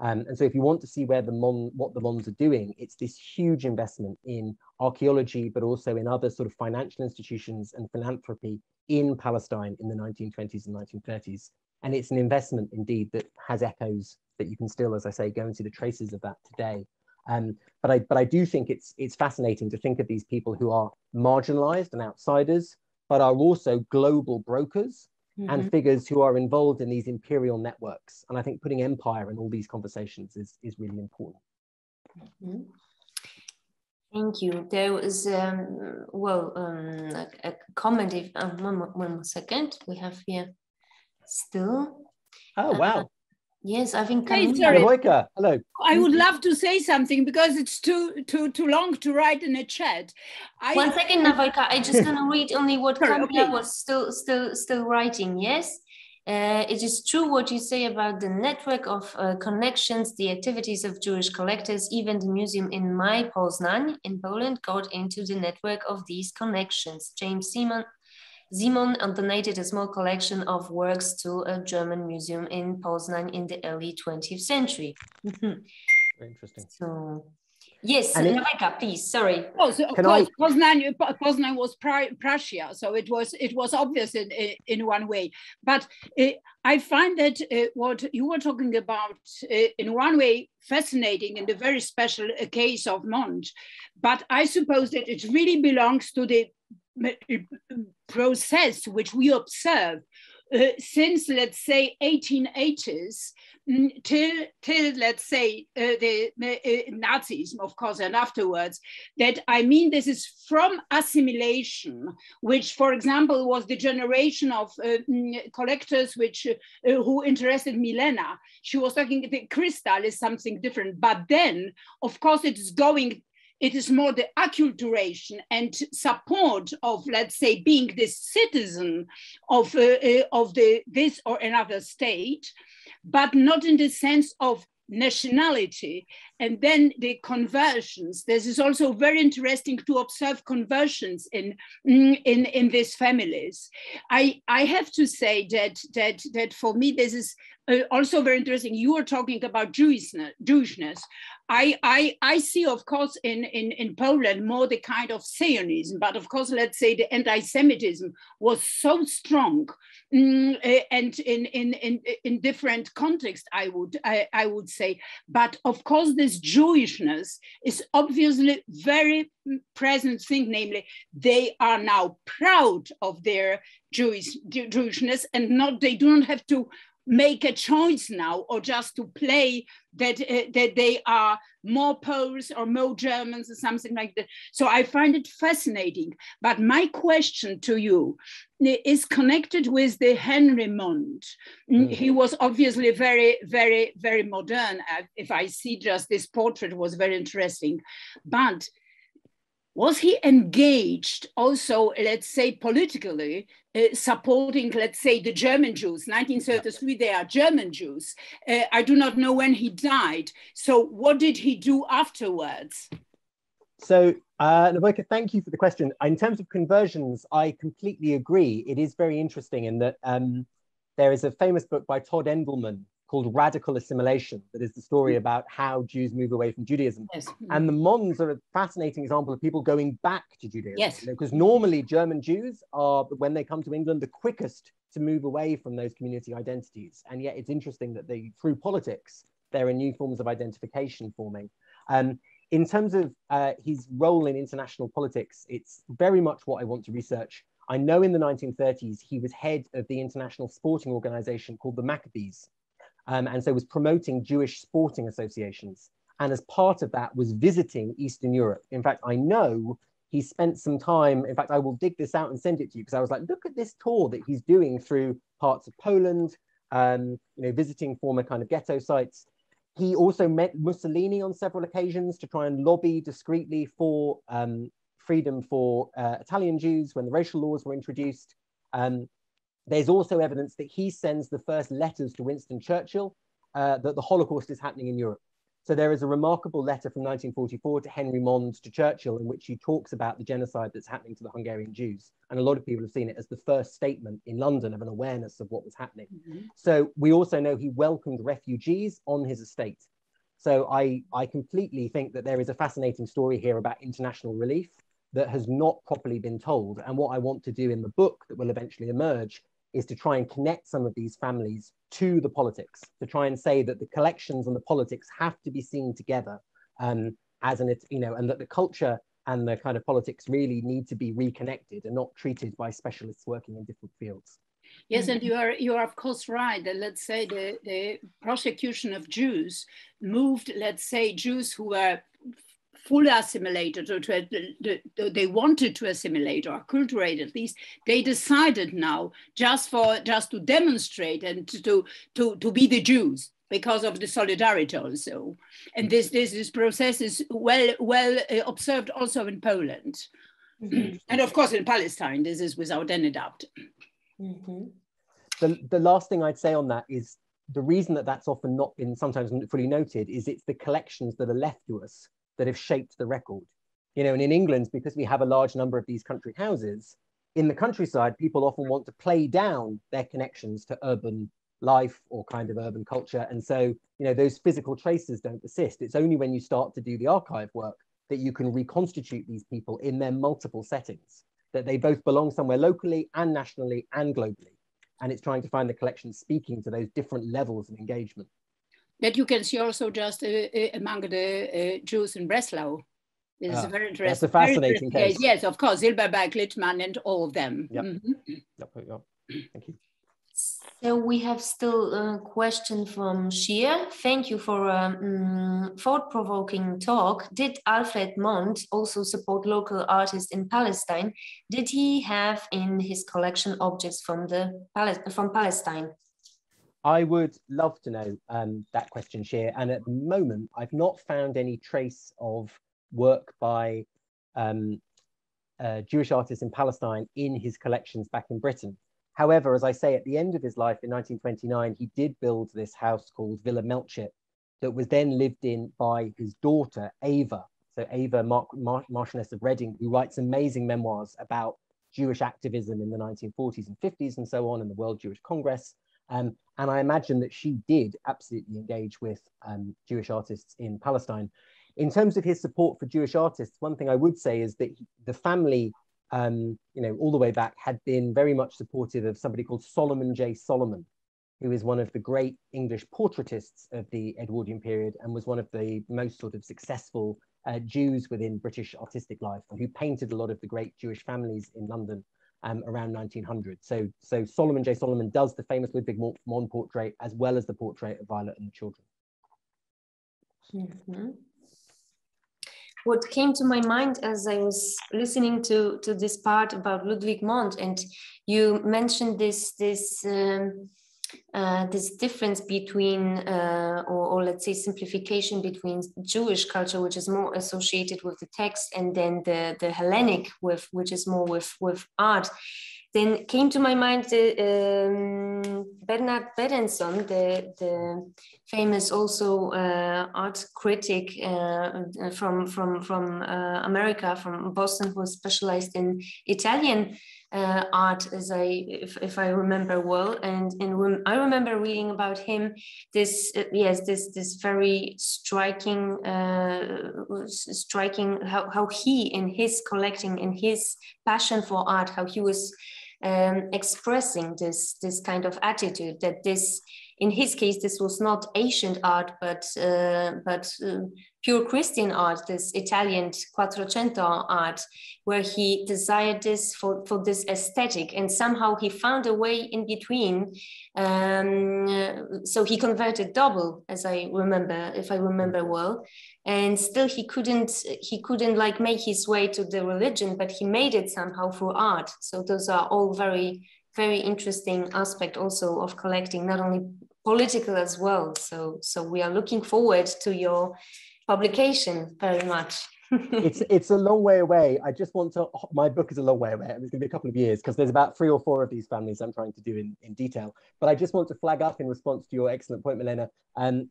And so if you want to see where what the Monds are doing, it's this huge investment in archaeology, but also in other sort of financial institutions and philanthropy in Palestine in the 1920s and 1930s. And it's an investment indeed that has echoes that you can still, as I say, go and see the traces of that today. But I do think it's fascinating to think of these people who are marginalized and outsiders, but are also global brokers and figures who are involved in these imperial networks. And I think putting empire in all these conversations is really important. Thank you. There was, a comment, if, one second, we have here still. Oh, wow. Yes, I think. Hey, sorry. Hello. I would love to say something because it's too long to write in a chat. One second, Nawalka. I'm just going to read only what Camilla was still writing. Yes, it is true what you say about the network of connections, the activities of Jewish collectors. Even the museum in my Poznań in Poland got into the network of these connections. James Simon donated a small collection of works to a German museum in Poznań in the early 20th century. Very interesting. So, yes, Nawalka, please, sorry. Oh, so of course, Poznań was Prussia, so it was obvious in one way. But I find that what you were talking about, in one way, fascinating in the very special case of Monde. But I suppose that it really belongs to the process which we observe since, let's say, 1880s till let's say the Nazism, of course, and afterwards. That I mean, this is from assimilation, which, for example, was the generation of collectors who interested Milena. She was talking the crystal is something different, but then, of course, it is going it is more the acculturation and support of, let's say, being the citizen of this or another state, but not in the sense of nationality. And then the conversions. This is also very interesting to observe conversions in these families. I have to say that for me this is also very interesting. You were talking about Jewishness. I see, of course, in Poland more the kind of Zionism, but of course, let's say the anti-Semitism was so strong, and in different contexts, I would say. But of course, this Jewishness is obviously very present thing. Namely, they are now proud of their Jewishness, and they do not have to make a choice now, or just to play that they are more Poles or more Germans or something like that. So I find it fascinating. But my question to you is connected with the Henry Monde. He was obviously very, very, very modern. If I see just this portrait, was very interesting. But was he engaged also, let's say, politically, supporting, let's say, the German Jews? 1933, they are German Jews. I do not know when he died. So what did he do afterwards? So, Nabokka, thank you for the question. In terms of conversions, I completely agree. It is very interesting in that there is a famous book by Todd Endelman called Radical Assimilation, that is the story about how Jews move away from Judaism. Yes. And the Monds are a fascinating example of people going back to Judaism. Yes. Because normally German Jews are, when they come to England, the quickest to move away from those community identities. And yet it's interesting that through politics, there are new forms of identification forming. In terms of his role in international politics, it's very much what I want to research. I know in the 1930s, he was head of the international sporting organization called the Maccabees. And so was promoting Jewish sporting associations. And as part of that was visiting Eastern Europe. In fact, I know he spent some time, in fact, I will dig this out and send it to you, because I was like, look at this tour that he's doing through parts of Poland, visiting former kind of ghetto sites. He also met Mussolini on several occasions to try and lobby discreetly for freedom for Italian Jews when the racial laws were introduced. There's also evidence that he sends the first letters to Winston Churchill that the Holocaust is happening in Europe. So there is a remarkable letter from 1944 to Henry Monde to Churchill in which he talks about the genocide that's happening to the Hungarian Jews. And a lot of people have seen it as the first statement in London of an awareness of what was happening. Mm-hmm. So we also know he welcomed refugees on his estate. So I completely think that there is a fascinating story here about international relief that has not properly been told. And what I want to do in the book that will eventually emerge is to try and connect some of these families to the politics, to try and say that the collections and the politics have to be seen together, and that the culture and the kind of politics really need to be reconnected and not treated by specialists working in different fields. Yes, and you are of course right that, let's say, the prosecution of Jews moved, let's say, Jews who were fully assimilated, or they wanted to assimilate or acculturate at least. They decided now just to demonstrate and to be the Jews because of the solidarity also. And this process is well observed also in Poland. Mm-hmm. And of course in Palestine, this is without any doubt. Mm-hmm. The last thing I'd say on that is the reason that that's often not been sometimes fully noted is it's the collections that are left to us that have shaped the record. And in England, because we have a large number of these country houses, in the countryside, people often want to play down their connections to urban life or kind of urban culture. And so, those physical traces don't persist. It's only when you start to do the archive work that you can reconstitute these people in their multiple settings, that they both belong somewhere locally and nationally and globally. And it's trying to find the collection speaking to those different levels of engagement. That you can see also just among the Jews in Breslau. This is very interesting. That's a fascinating case. Yes, of course, Silberberg, Littmann, and all of them. Yep. Mm-hmm. Yep. Thank you. So we have still a question from Shia. Thank you for a thought-provoking talk. Did Alfred Monde also support local artists in Palestine? Did he have in his collection objects from Palestine? I would love to know that question, Shia. And at the moment, I've not found any trace of work by Jewish artists in Palestine in his collections back in Britain. However, as I say, at the end of his life in 1929, he did build this house called Villa Melchett that was then lived in by his daughter, Ava. So Ava, Marchioness of Reading, who writes amazing memoirs about Jewish activism in the 1940s and 50s and so on, and the World Jewish Congress. And I imagine that she did absolutely engage with Jewish artists in Palestine. In terms of his support for Jewish artists, one thing I would say is that the family, all the way back, had been very much supportive of somebody called Solomon J. Solomon, who is one of the great English portraitists of the Edwardian period and was one of the most sort of successful Jews within British artistic life, and who painted a lot of the great Jewish families in London around 1900. So Solomon J. Solomon does the famous Ludwig Monde portrait, as well as the portrait of Violet and the children. Mm-hmm. What came to my mind as I was listening to this part about Ludwig Monde, and you mentioned this difference between, or let's say simplification between Jewish culture, which is more associated with the text, and then the Hellenic, which is more with art. Then came to my mind Bernard Berenson, the famous also art critic from America, from Boston, who specialized in Italian art, if I remember well, and I remember reading about him this very striking how he, in his collecting, in his passion for art, how he was expressing this kind of attitude that this, in his case, this was not ancient art, but pure Christian art, this Italian Quattrocento art, where he desired this for this aesthetic, and somehow he found a way in between. So he converted double, as I remember, if I remember well, and still he couldn't like make his way to the religion, but he made it somehow through art. So those are all very, very interesting aspect also of collecting, not only political as well. So we are looking forward to your publication very much. It's a long way away. I just want to, my book is a long way away. It's going to be a couple of years because there's about 3 or 4 of these families I'm trying to do in detail. But I just want to flag up in response to your excellent point, Milena.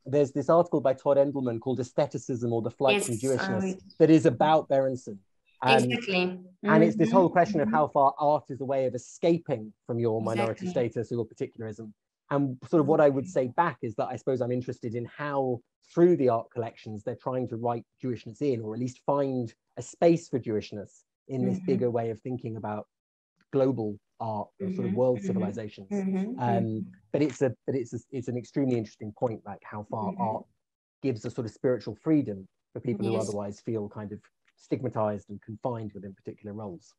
There's this article by Todd Endelman called Aestheticism or the Flight from Jewishness that is about Berenson. Exactly. And it's this whole question of how far art is a way of escaping from your minority status or your particularism. And sort of what I would say back is that I suppose I'm interested in how, through the art collections, they're trying to write Jewishness in, or at least find a space for Jewishness in this bigger way of thinking about global art or sort of world civilizations. But it's an extremely interesting point, like how far art gives a sort of spiritual freedom for people who otherwise feel kind of stigmatized and confined within particular roles.